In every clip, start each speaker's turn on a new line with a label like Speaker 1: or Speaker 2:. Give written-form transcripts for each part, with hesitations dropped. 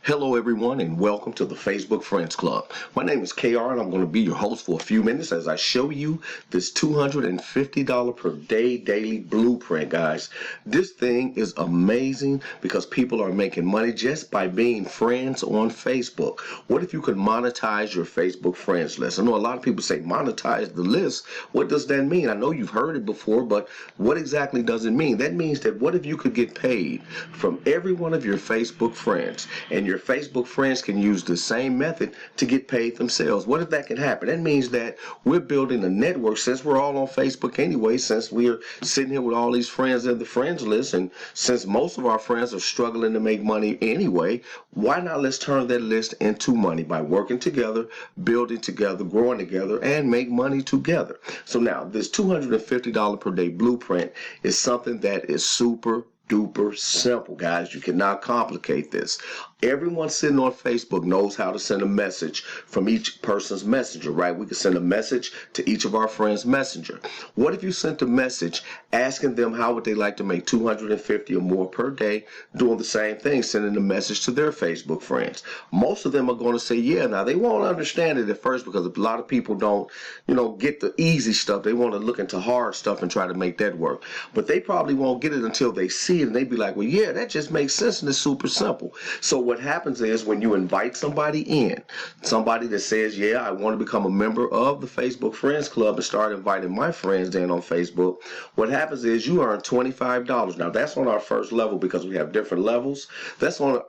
Speaker 1: Hello everyone and welcome to the Facebook Friends Club. My name is KR and I'm going to be your host for a few minutes as I show you this $250 per day daily blueprint, guys. This thing is amazing because people are making money just by being friends on Facebook. What if you could monetize your Facebook friends list? I know a lot of people say monetize the list. What does that mean? I know you've heard it before, but what exactly does it mean? That means that what if you could get paid from every one of your Facebook friends, and your Facebook friends can use the same method to get paid themselves? What if that can happen? That means that we're building a network, since we're all on Facebook anyway, since we're sitting here with all these friends in the friends list, and since most of our friends are struggling to make money anyway, why not let's turn that list into money by working together, building together, growing together, and make money together. So now this $250 per day blueprint is something that is super duper simple, guys. You cannot complicate this. Everyone sitting on Facebook knows how to send a message from each person's messenger, right? We can send a message to each of our friends' messenger. What if you sent a message asking them how would they like to make $250 or more per day, doing the same thing, sending a message to their Facebook friends? Most of them are going to say yeah. Now, they won't understand it at first because a lot of people don't, get the easy stuff. They want to look into hard stuff and try to make that work. But they probably won't get it until they see it and they be like, well, yeah, that just makes sense and it's super simple. So what happens is when you invite somebody in, somebody that says, yeah, I want to become a member of the Facebook Friends Club and start inviting my friends in on Facebook, what happens is you earn $25. Now, that's on our first level because we have different levels. That's on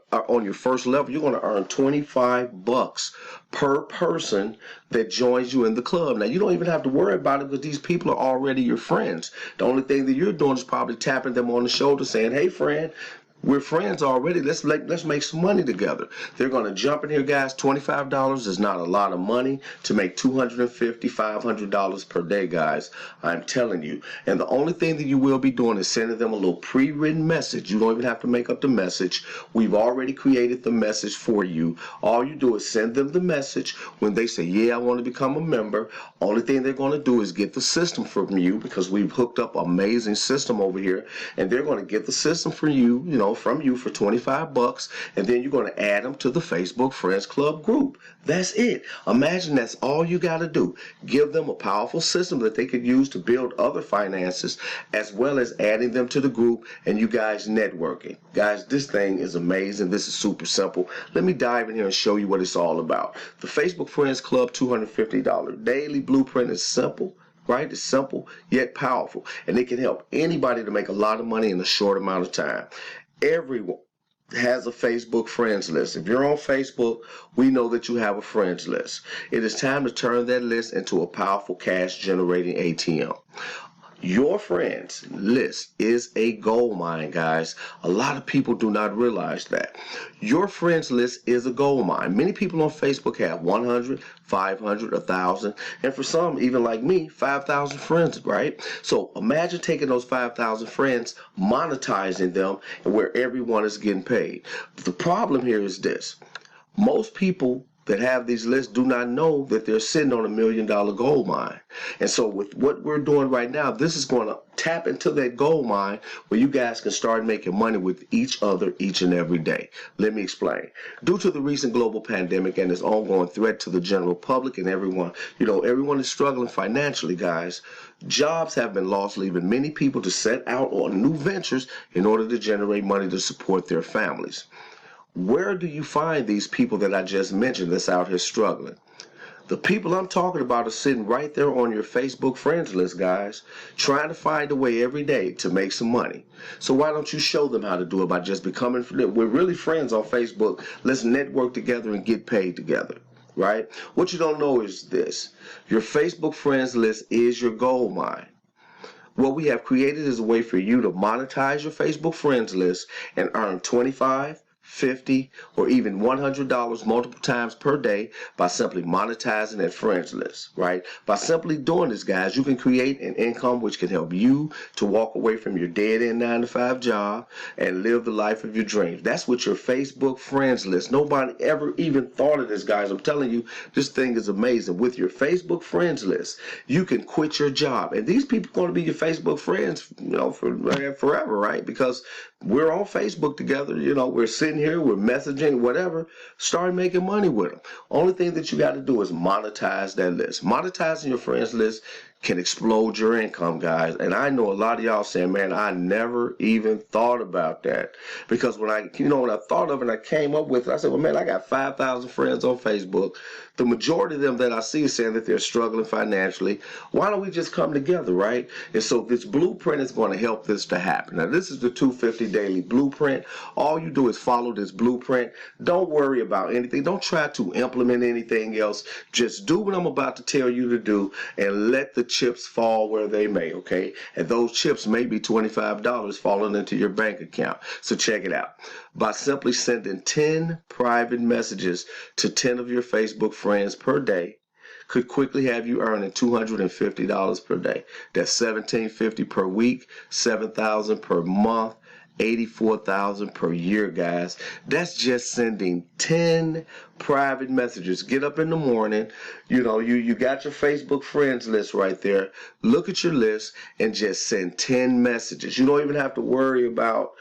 Speaker 1: your first level. You're going to earn $25 per person that joins you in the club. Now, you don't even have to worry about it because these people are already your friends. The only thing that you're doing is probably tapping them on the shoulder saying, hey, friend, we're friends already. Let's make some money together. They're going to jump in here, guys. $25 is not a lot of money to make $250, $500 per day, guys. I'm telling you. And the only thing that you will be doing is sending them a little pre-written message. You don't even have to make up the message. We've already created the message for you. All you do is send them the message. When they say, yeah, I want to become a member, only thing they're going to do is get the system from you, because we've hooked up an amazing system over here, and they're going to get the system for you, from you for $25, and then you're going to add them to the Facebook Friends Club group. That's it. Imagine that's all you got to do. Give them a powerful system that they could use to build other finances, as well as adding them to the group and you guys networking. Guys, this thing is amazing. This is super simple. Let me dive in here and show you what it's all about. The Facebook Friends Club $250 daily blueprint is simple. Right? It's simple yet powerful, and it can help anybody to make a lot of money in a short amount of time. Everyone has a Facebook friends list. If you're on Facebook, we know that you have a friends list. It is time to turn that list into a powerful cash generating ATM. Your friends list is a gold mine, guys. A lot of people do not realize that. Your friends list is a gold mine. Many people on Facebook have 100, 500, 1,000, and for some, even like me, 5,000 friends, right? So imagine taking those 5,000 friends, monetizing them, and where everyone is getting paid. The problem here is this. Most people that have these lists do not know that they're sitting on $1 million gold mine. And so with what we're doing right now, this is going to tap into that gold mine where you guys can start making money with each other each and every day. Let me explain. Due to the recent global pandemic and its ongoing threat to the general public and everyone, everyone is struggling financially, guys. Jobs have been lost, leaving many people to set out on new ventures in order to generate money to support their families. Where do you find these people that I just mentioned that's out here struggling? The people I'm talking about are sitting right there on your Facebook friends list, guys, trying to find a way every day to make some money. So why don't you show them how to do it by just becoming, we're really friends on Facebook. Let's network together and get paid together, right? What you don't know is this. Your Facebook friends list is your gold mine. What we have created is a way for you to monetize your Facebook friends list and earn $25, $50, or even $100 multiple times per day by simply monetizing that friends list, right? By simply doing this, guys, you can create an income which can help you to walk away from your dead-end 9-to-5 job and live the life of your dreams. That's what your Facebook friends list. Nobody ever even thought of this, guys. I'm telling you, this thing is amazing. With your Facebook friends list, you can quit your job, and these people are going to be your Facebook friends, for forever, right? Because We're on Facebook together, you know, we're sitting here, we're messaging, whatever. Start making money with them. Only thing that you got to do is monetize that list. Monetizing your friends list can explode your income, guys. And I know a lot of y'all saying, man, I never even thought about that. Because when I thought of it and I came up with it, I said, well, man, I got 5,000 friends on Facebook. The majority of them that I see is saying that they're struggling financially. Why don't we just come together, right? And so this blueprint is going to help this to happen. Now, this is the 250 Daily Blueprint. All you do is follow this blueprint. Don't worry about anything. Don't try to implement anything else. Just do what I'm about to tell you to do and let the chips fall where they may, okay? And those chips may be $25 falling into your bank account. So check it out. By simply sending 10 private messages to 10 of your Facebook friends per day, could quickly have you earning $250 per day. That's $1,750 per week, $7,000 per month, $84,000 per year, guys. That's just sending 10 private messages. Get up in the morning, you got your Facebook friends list right there. Look at your list and just send 10 messages. You don't even have to worry about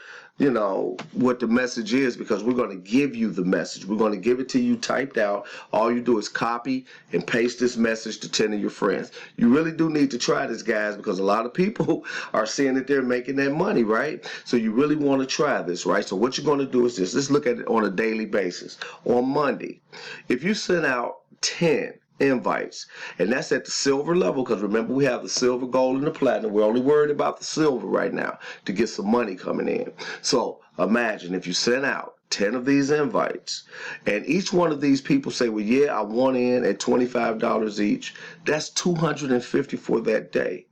Speaker 1: what the message is, because we're going to give you the message. We're going to give it to you typed out. All you do is copy and paste this message to 10 of your friends. You really do need to try this, guys, because a lot of people are seeing that they're making that money, right? So you really want to try this, right? So what you're going to do is this. Let's look at it on a daily basis. On Monday, if you send out 10 invites, and that's at the silver level, because remember, we have the silver, gold, and the platinum. We're only worried about the silver right now to get some money coming in. So imagine if you send out 10 of these invites and each one of these people say, well, yeah, I want in at $25 each. That's $250 for that day.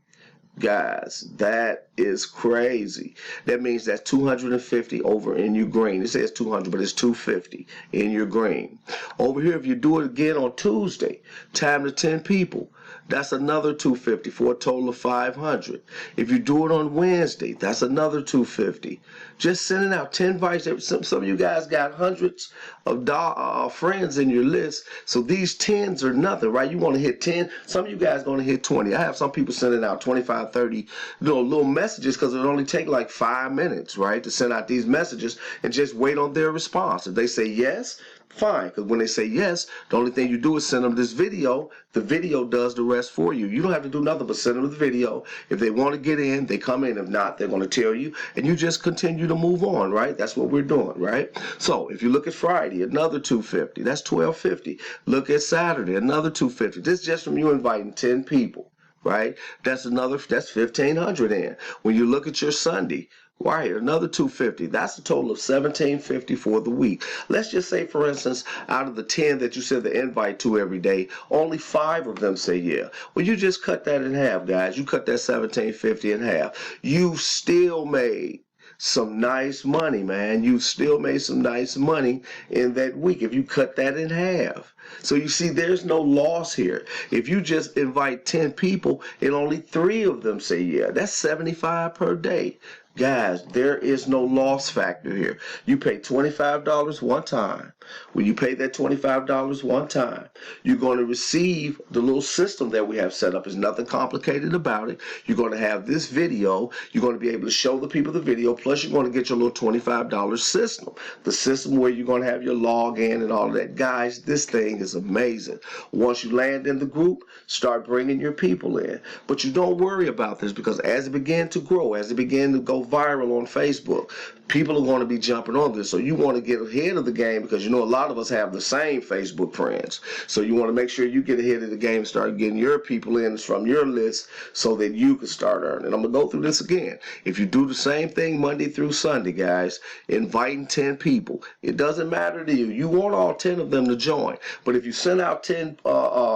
Speaker 1: Guys, that is crazy. That means that's 250 over in your green. It says 200, but it's 250 in your green. Over here, if you do it again on Tuesday, time to 10 people, that's another 250 for a total of 500. If you do it on Wednesday, that's another 250. Just sending out 10 invites. Some of you guys got hundreds of friends in your list, so these 10s are nothing, right? You want to hit 10. Some of you guys going to hit 20. I have some people sending out 25, 30 little messages, because it only take like 5 minutes, right, to send out these messages, and just wait on their response. If they say yes, fine, because when they say yes, the only thing you do is send them this video. The video does the rest for you. You don't have to do nothing but send them the video. If they want to get in, they come in. If not, they're going to tell you, and you just continue to move on, right? That's what we're doing, right? So if you look at Friday, another 250. That's 1250. Look at Saturday, another 250. This is just from you inviting 10 people, right? That's 1,500 in. When you look at your Sunday, right, another 250. That's a total of 1,750 for the week. Let's just say, for instance, out of the 10 that you send the invite to every day, only 5 of them say yeah. Well, you just cut that in half, guys. You cut that 1,750 in half. You still made some nice money, man. You still made some nice money in that week if you cut that in half. So you see, there's no loss here. If you just invite 10 people and only 3 of them say yeah, that's 75 per day. Guys, there is no loss factor here. You pay $25 one time. When you pay that $25 one time, you're going to receive the little system that we have set up. There's nothing complicated about it. You're going to have this video. You're going to be able to show the people the video. Plus, you're going to get your little $25 system. The system where you're going to have your login and all of that. Guys, this thing is amazing. Once you land in the group, start bringing your people in. But you don't worry about this, because as it began to grow, as it began to go viral on Facebook, people are going to be jumping on this. So you want to get ahead of the game, because you know a lot of us have the same Facebook friends. So you want to make sure you get ahead of the game and start getting your people in from your list so that you can start earning. I'm going to go through this again. If you do the same thing Monday through Sunday, guys, inviting 10 people, it doesn't matter to you. You want all 10 of them to join. But if you send out 10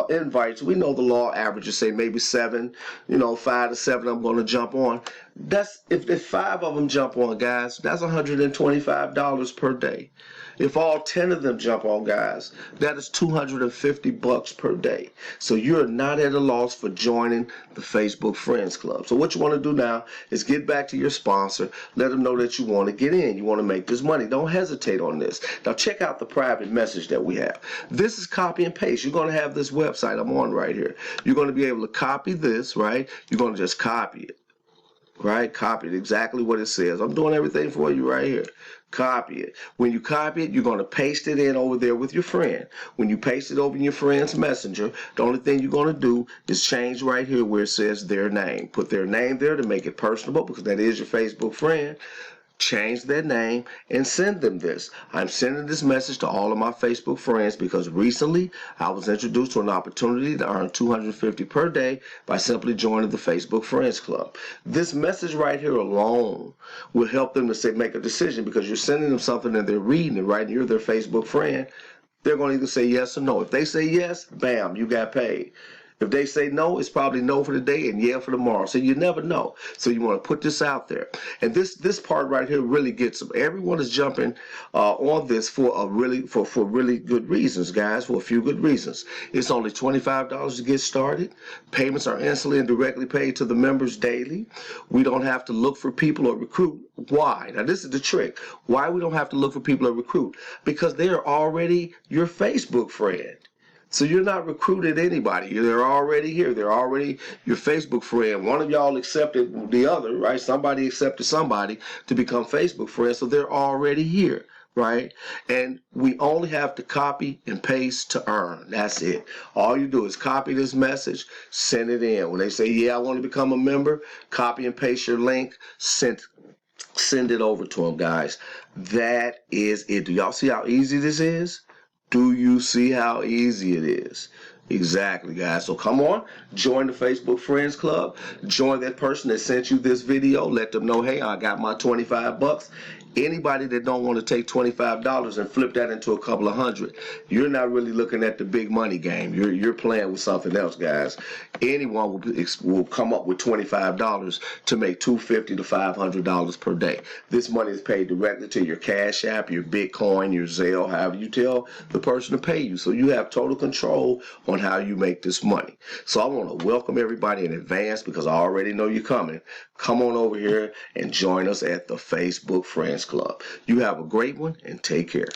Speaker 1: invites, we know the law averages say maybe 7, 5 to 7 I'm going to jump on. That's if 5 of them jump on, guys, that's $125 per day. If all 10 of them jump on, guys, that is $250 per day. So you're not at a loss for joining the Facebook Friends Club. So what you want to do now is get back to your sponsor. Let them know that you want to get in. You want to make this money. Don't hesitate on this. Now check out the private message that we have. This is copy and paste. You're going to have this website I'm on right here. You're going to be able to copy this, right? You're going to just copy it. right? Copy it exactly what it says. I'm doing everything for you right here. Copy it. When you copy it, you're going to paste it in over there with your friend. When you paste it over in your friend's messenger, the only thing you're going to do is change right here where it says their name. Put their name there to make it personable, because that is your Facebook friend. Change their name and send them this. I'm sending this message to all of my Facebook friends because recently I was introduced to an opportunity to earn $250 per day by simply joining the Facebook Friends Club. This message right here alone will help them to make a decision, because you're sending them something and they're reading it, right? And you're their Facebook friend. They're going to either say yes or no. If they say yes, bam, you got paid. If they say no, it's probably no for the day and yeah for tomorrow. So you never know. So you want to put this out there. And this part right here really gets them. Everyone is jumping on this for really good reasons, guys, for a few good reasons. It's only $25 to get started. Payments are instantly and directly paid to the members daily. We don't have to look for people or recruit. Why? Now this is the trick. Why we don't have to look for people or recruit? Because they are already your Facebook friend. So you're not recruited anybody. They're already here. They're already your Facebook friend. One of y'all accepted the other, right? Somebody accepted somebody to become Facebook friends. So they're already here, right? And we only have to copy and paste to earn. That's it. All you do is copy this message, send it in. When they say, yeah, I want to become a member, copy and paste your link, send it over to them, guys. That is it. Do y'all see how easy this is? Do you see how easy it is? Exactly, guys. So come on, join the Facebook Friends Club. Join that person that sent you this video. Let them know, hey, I got my 25 bucks. Anybody that don't want to take $25 and flip that into a couple of hundred, you're not really looking at the big money game. You're playing with something else, guys. Anyone will come up with $25 to make $250 to $500 per day. This money is paid directly to your Cash App, your Bitcoin, your Zelle, however you tell the person to pay you. So you have total control on how you make this money. So I want to welcome everybody in advance, because I already know you're coming. Come on over here and join us at the Facebook Friends Club. You have a great one and take care.